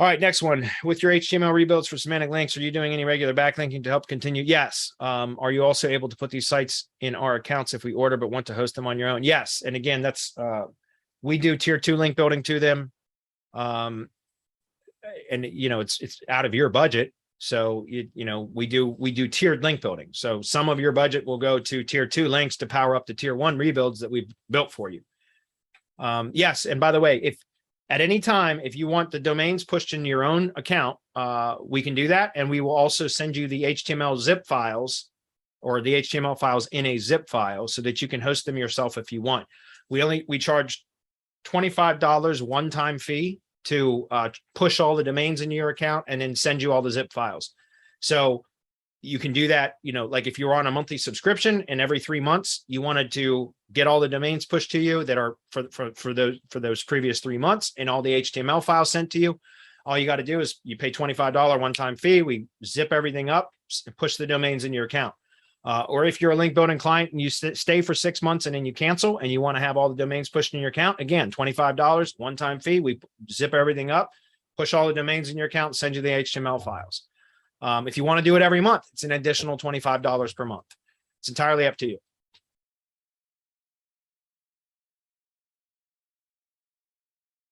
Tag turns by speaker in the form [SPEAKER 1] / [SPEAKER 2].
[SPEAKER 1] All right, next one. With your HTML rebuilds for semantic links, are you doing any regular backlinking to help continue? Yes. Are you also able to put these sites in our accounts if we order but want to host them on your own? Yes. And again, that's we do tier 2 link building to them. And it's out of your budget. So we do tiered link building. So some of your budget will go to tier 2 links to power up the tier 1 rebuilds that we've built for you. Yes. And by the way, if at any time, if you want the domains pushed in your own account, we can do that. And we will also send you the HTML zip files or the HTML files in a zip file so that you can host them yourself if you want. We charge $25 one-time fee to push all the domains into your account and then send you all the zip files. So you can do that, like if you're on a monthly subscription and every 3 months you wanted to get all the domains pushed to you that are for those previous 3 months and all the HTML files sent to you, all you got to do is you pay $25 one-time fee. We zip everything up and push the domains in your account. Or if you're a link building client and you stay for 6 months and then you cancel and you want to have all the domains pushed in your account, again, $25 one-time fee. We zip everything up, push all the domains in your account, send you the HTML files. If you want to do it every month, it's an additional $25 per month. It's entirely up to you.